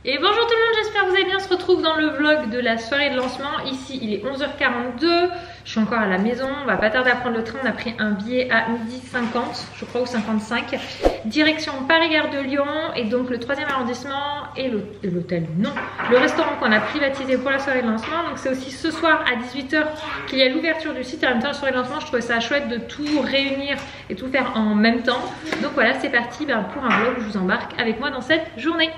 Et bonjour tout le monde, j'espère que vous allez bien. On se retrouve dans le vlog de la soirée de lancement. Ici il est 11h42, je suis encore à la maison, on va pas tarder à prendre le train. On a pris un billet à 12h50 je crois, ou 55, direction Paris-Gare de Lyon. Et donc le 3e arrondissement et l'hôtel, non, le restaurant qu'on a privatisé pour la soirée de lancement. Donc c'est aussi ce soir à 18h qu'il y a l'ouverture du site. En même temps la soirée de lancement, je trouvais ça chouette de tout réunir et tout faire en même temps. Donc voilà, c'est parti pour un vlog où je vous embarque avec moi dans cette journée.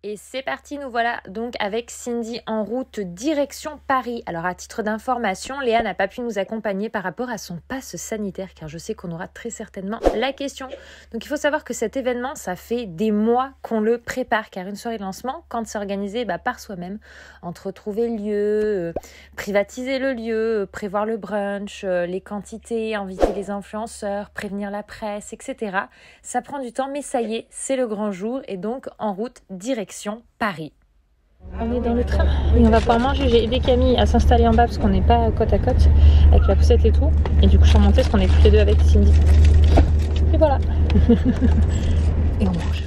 Et c'est parti, nous voilà donc avec Cindy en route direction Paris. Alors à titre d'information, Léa n'a pas pu nous accompagner par rapport à son passe sanitaire, car je sais qu'on aura très certainement la question. Donc il faut savoir que cet événement, ça fait des mois qu'on le prépare, car une soirée de lancement, quand c'est organisé par soi-même, entre trouver le lieu, privatiser le lieu, prévoir le brunch, les quantités, inviter les influenceurs, prévenir la presse, etc. Ça prend du temps, mais ça y est, c'est le grand jour et donc en route direction Paris. On est dans le train et on va pouvoir manger. J'ai aidé Camille à s'installer en bas parce qu'on n'est pas côte à côte avec la poussette et tout. Et du coup je suis remontée parce qu'on est toutes les deux avec Cindy. Et voilà. Et on mange.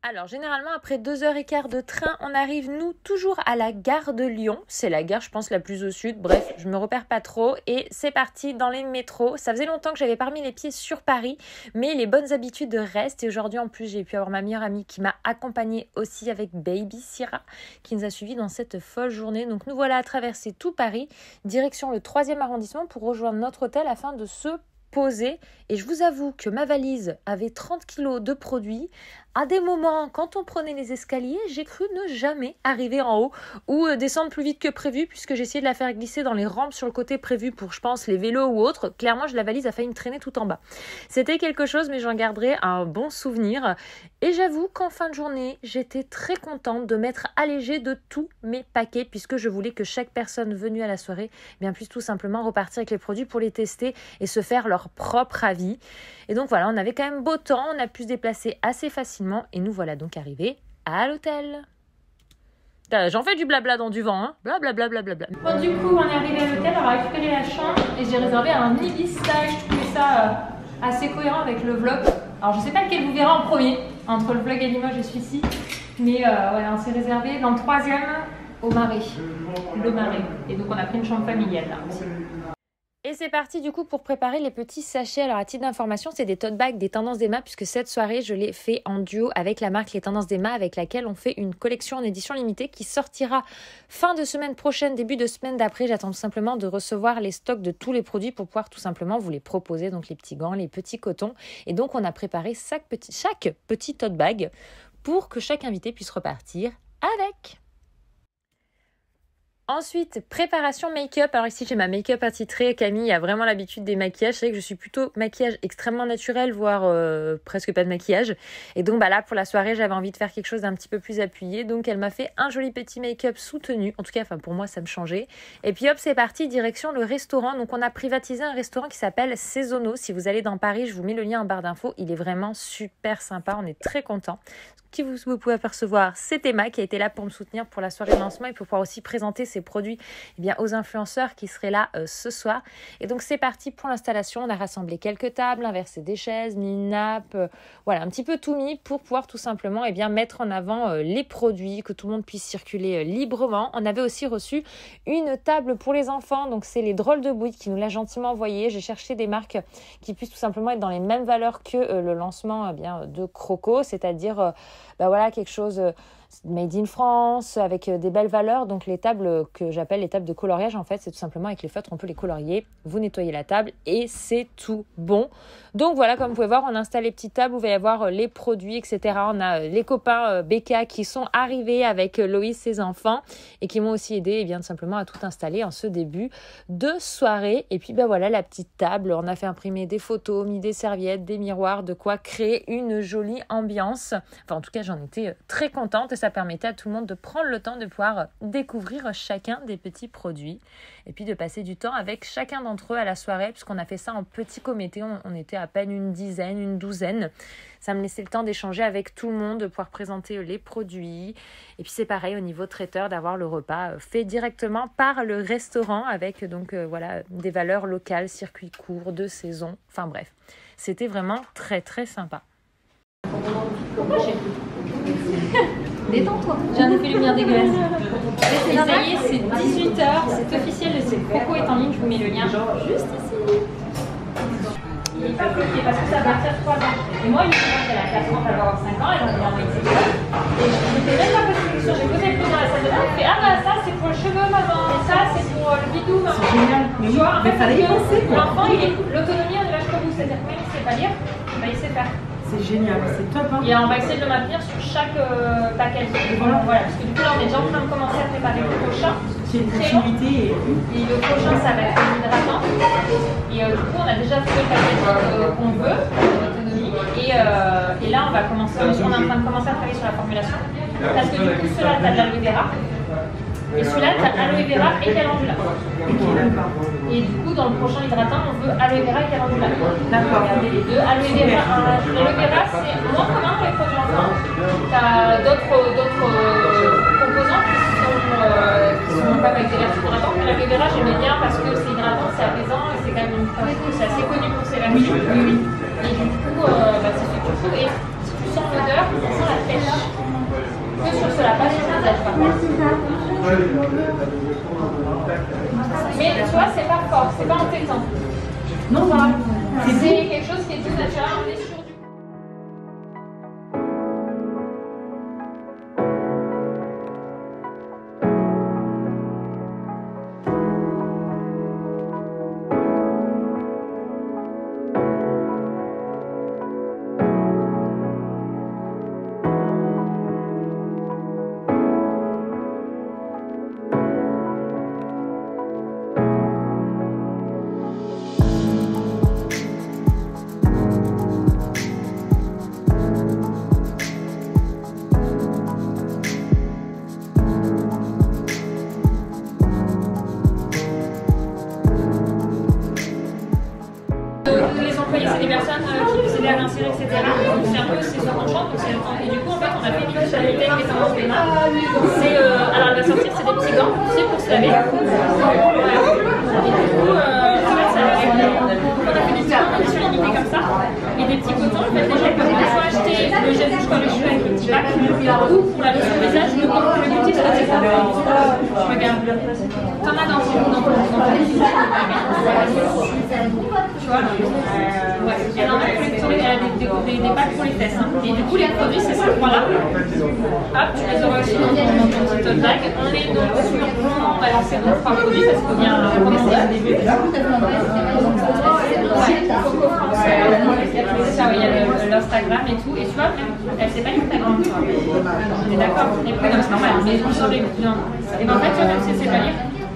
Alors généralement après 2h15 de train, on arrive nous toujours à la gare de Lyon. C'est la gare je pense la plus au sud, bref je me repère pas trop. Et c'est parti dans les métros. Ça faisait longtemps que j'avais pas remis les pieds sur Paris, mais les bonnes habitudes restent. Et aujourd'hui en plus j'ai pu avoir ma meilleure amie qui m'a accompagnée aussi avec Baby Syrah, qui nous a suivis dans cette folle journée. Donc nous voilà à traverser tout Paris, direction le 3e arrondissement pour rejoindre notre hôtel afin de se poser. Et je vous avoue que ma valise avait 30 kilos de produits. À des moments, quand on prenait les escaliers, j'ai cru ne jamais arriver en haut ou descendre plus vite que prévu, puisque j'ai essayé de la faire glisser dans les rampes sur le côté prévu pour, je pense, les vélos ou autres. Clairement, la valise a failli me traîner tout en bas. C'était quelque chose, mais j'en garderai un bon souvenir. Et j'avoue qu'en fin de journée, j'étais très contente de m'être allégée de tous mes paquets, puisque je voulais que chaque personne venue à la soirée puisse tout simplement repartir avec les produits pour les tester et se faire leur propre avis. Et donc voilà, on avait quand même beau temps, on a pu se déplacer assez facilement. Et nous voilà donc arrivés à l'hôtel. J'en fais du blabla dans du vent, hein. Blablabla. Bon, du coup, on est arrivé à l'hôtel, on a récupéré la chambre et j'ai réservé un Ibis Style. Je trouvais ça assez cohérent avec le vlog. Alors, je sais pas lequel vous verrez en premier, entre le vlog à Limoges et celui-ci. Mais voilà, on s'est réservé dans le 3e au Marais. Le Marais. Et donc, on a pris une chambre familiale là aussi. Et c'est parti du coup pour préparer les petits sachets. Alors à titre d'information, c'est des tote bags des Tendances d'Emma, puisque cette soirée je l'ai fait en duo avec la marque Les Tendances d'Emma, avec laquelle on fait une collection en édition limitée qui sortira fin de semaine prochaine, début de semaine d'après. J'attends tout simplement de recevoir les stocks de tous les produits pour pouvoir tout simplement vous les proposer, donc les petits gants, les petits cotons. Et donc on a préparé chaque petit tote bag pour que chaque invité puisse repartir avec. Ensuite, préparation make-up. Alors ici, j'ai ma make-up attitrée. Camille a vraiment l'habitude des maquillages. C'est vrai que je suis plutôt maquillage extrêmement naturel, voire presque pas de maquillage. Et donc là, pour la soirée, j'avais envie de faire quelque chose d'un petit peu plus appuyé. Donc elle m'a fait un joli petit make-up soutenu. En tout cas, pour moi, ça me changeait. Et puis hop, c'est parti, direction le restaurant. Donc on a privatisé un restaurant qui s'appelle Sezono. Si vous allez dans Paris, je vous mets le lien en barre d'infos. Il est vraiment super sympa. On est très contents. Qui vous pouvez apercevoir, c'est Emma qui a été là pour me soutenir pour la soirée de lancement et pour pouvoir aussi présenter ses produits aux influenceurs qui seraient là ce soir. Et donc c'est parti pour l'installation. On a rassemblé quelques tables, inversé des chaises, mis une nappe, voilà, un petit peu tout mis pour pouvoir tout simplement mettre en avant les produits, que tout le monde puisse circuler librement. On avait aussi reçu une table pour les enfants, donc c'est les Drôles de Bouygues qui nous l'a gentiment envoyé. J'ai cherché des marques qui puissent tout simplement être dans les mêmes valeurs que le lancement de Croco, c'est-à-dire voilà, quelque chose made in France, avec des belles valeurs. Donc les tables que j'appelle les tables de coloriage, en fait, c'est tout simplement avec les feutres, on peut les colorier, vous nettoyez la table et c'est tout bon. Donc voilà, comme vous pouvez voir, on installe les petites tables où il va y avoir les produits, etc. On a les copains BK qui sont arrivés avec Loïs, ses enfants, et qui m'ont aussi aidé tout simplement à tout installer en ce début de soirée. Et puis voilà, la petite table, on a fait imprimer des photos, mis des serviettes, des miroirs, de quoi créer une jolie ambiance. Enfin, en tout cas, j'en étais très contente et ça permettait à tout le monde de prendre le temps de pouvoir découvrir chacun des petits produits et puis de passer du temps avec chacun d'entre eux à la soirée, puisqu'on a fait ça en petit comité. On était à peine une dizaine, une douzaine. Ça me laissait le temps d'échanger avec tout le monde, de pouvoir présenter les produits. Et puis c'est pareil au niveau traiteur, d'avoir le repas fait directement par le restaurant avec des valeurs locales, circuit court, de saison. Enfin bref, c'était vraiment très très sympa. Pourquoi j'ai Détends-toi. J'ai un effet lumière dégueulasse. Et ça y est, c'est 18h, c'est officiel, le site Croco est en ligne, je vous mets le lien juste ici. Il est pas bloqué parce que ça va faire 3 ans. Et moi, une fois qu'elle a 4 ans, elle va avoir 5 ans, elle va envoyer ses cheveux. Et je ne fais même pas posé de question, j'ai posé le coup dans la salle de bain, elle fait ah bah ça c'est pour le cheveu maman, et ça c'est pour le bidou maman. C'est génial. Mais Tu vois, en fait, fallait y penser quoi. l'enfant, l'autonomie elle est l'âge comme vous, c'est-à-dire que même s'il ne sait pas lire, bah, il sait faire. C'est génial, c'est top. Hein. Et on va essayer de le maintenir sur chaque package. Voilà, parce que du coup là on est déjà en train de commencer à préparer le prochain. C'est une continuité. Et le prochain ça va être l'hydratant. Et du coup on a déjà fait le package qu'on veut, l'autonomie. Et là on va commencer, on est en train de commencer à travailler sur la formulation. Parce que du coup celui-là t'as de l'aloe vera. Et celui-là t'as aloe vera et calendula. Et du coup dans le prochain hydratant on veut aloe vera et calendula. D'accord. Regardez les deux. Aloe vera c'est moins commun pour les produits enfants. T'as d'autres composants qui sont pas avec des vertus hydratantes. Mais l'aloe vera j'aimais bien parce que c'est hydratant, c'est apaisant et c'est quand même c'est assez connu pour ses vertus. Oui. Et du coup c'est ce que tu trouves. Et si tu sens l'odeur, ça sent la pêche. Que sur cela, pas sur le visage par contre. Mais tu vois, c'est pas fort, c'est pas entêtant. Non, voilà. C'est quelque chose qui est tout naturel, on est sur du... Les employés, c'est des personnes qui puissent aider à l'insérer, etc. Donc c'est un peu ce qu'on chante, donc c'est le temps. Et du coup, en fait, on a fait une spécialité avec les tendances des mains. Alors, elle va sortir, c'est des petits gants, tu sais, pour se laver. Voilà. Et du coup, en fait, ça va avec. On a fait des petits gants sur limité comme ça. Et des petits cotons, en fait, les gens peuvent soit acheter le gel douche pour les cheveux avec les petits packs, ou pour la lotion visage, le petit c'est ça. Regarde. T'en as dans ton tu vois, elle en a pour les, elle a des packs pour les fesses. Hein. Et du coup, les produits, c'est ces trois-là. Hop, tu les auras aussi dans ton petit tote bag. On les note sur on va lancer nos 3 produits parce qu'il faut bien recommander au début. Ça, oui, il y a l'Instagram et tout. Et tu vois, même, elle sait pas l'Instagram. On est d'accord, on est plus comme c'est normal. Mais on sort les clients. Et ben en fait, tu vois, même si elle sait pas lire,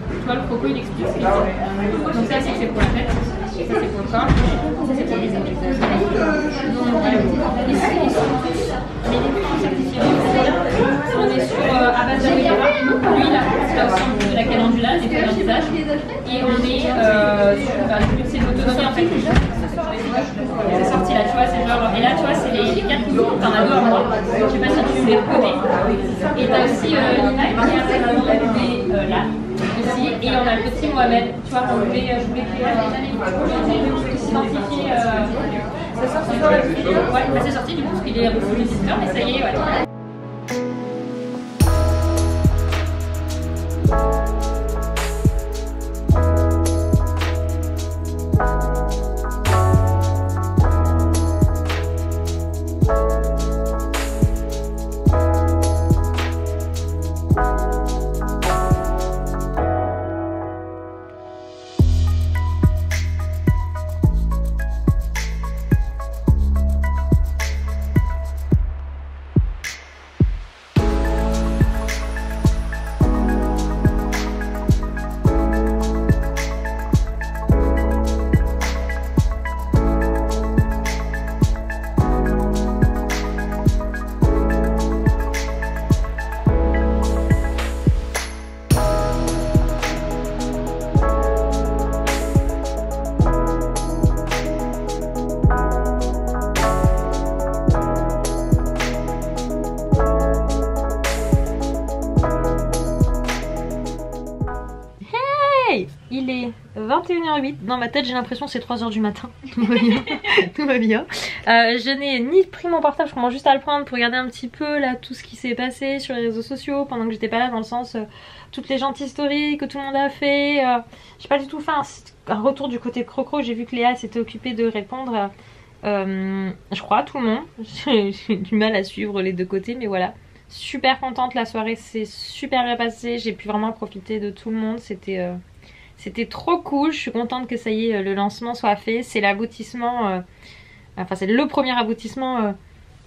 tu vois, le Croco, il explique ce qu'il fait. Donc ça, c'est pour la tête. Ça c'est pour le corps, ça c'est pour les épaules. Ici ils sont tous médicaments certifiés. On est sur à base d'aloe vera, l'huile, là aussi on fait de la calendula, des feuilles en visage. Et on est sur c'est l'autonomie en fait. C'est sorti là, tu vois, c'est genre. Et là tu vois, c'est les 4 couleurs, t'en as 2 à moi. Je sais pas si tu les reconnais. Et t'as aussi Lina qui a enlevé là. Aussi, et on a le petit Mohamed, tu vois, je voulais s'identifier. Ça sort sur la vidéo. Ouais, bah c'est sorti du coup parce qu'il est reçu visiteur, mais ça y est, ouais. il est 21h08. Dans ma tête j'ai l'impression que c'est 3h du matin. Tout va bien. Tout va bien. Je n'ai ni pris mon portable, je commence juste à le prendre pour regarder un petit peu là tout ce qui s'est passé sur les réseaux sociaux pendant que j'étais pas là, dans le sens toutes les gentilles stories que tout le monde a fait. J'ai pas du tout fait un retour du côté de Crocro. J'ai vu que Léa s'était occupée de répondre. Je crois à tout le monde. J'ai du mal à suivre les deux côtés, mais voilà. Super contente, la soirée s'est super bien passée. J'ai pu vraiment profiter de tout le monde. C'était trop cool. Je suis contente que ça y est, le lancement soit fait. C'est l'aboutissement, enfin c'est le premier aboutissement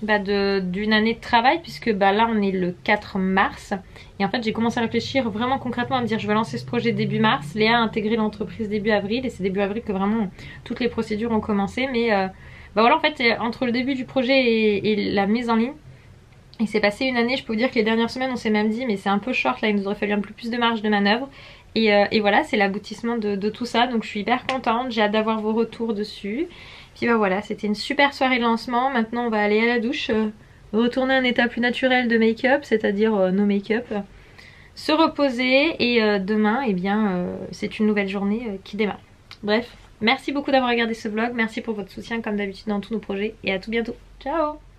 d'une année de travail, puisque là on est le 4 mars. Et en fait j'ai commencé à réfléchir vraiment concrètement, à me dire je vais lancer ce projet début mars. Léa a intégré l'entreprise début avril, et c'est début avril que vraiment toutes les procédures ont commencé. Mais voilà, en fait entre le début du projet et la mise en ligne, il s'est passé une année. Je peux vous dire que les dernières semaines on s'est même dit mais c'est un peu short là, il nous aurait fallu un peu plus de marge de manœuvre. Et voilà, c'est l'aboutissement de tout ça, donc je suis hyper contente, j'ai hâte d'avoir vos retours dessus. Puis voilà, c'était une super soirée de lancement. Maintenant on va aller à la douche, retourner à un état plus naturel de make-up, c'est-à-dire no make-up, se reposer, et demain c'est une nouvelle journée qui démarre. Bref, merci beaucoup d'avoir regardé ce vlog, merci pour votre soutien comme d'habitude dans tous nos projets, et à tout bientôt. Ciao!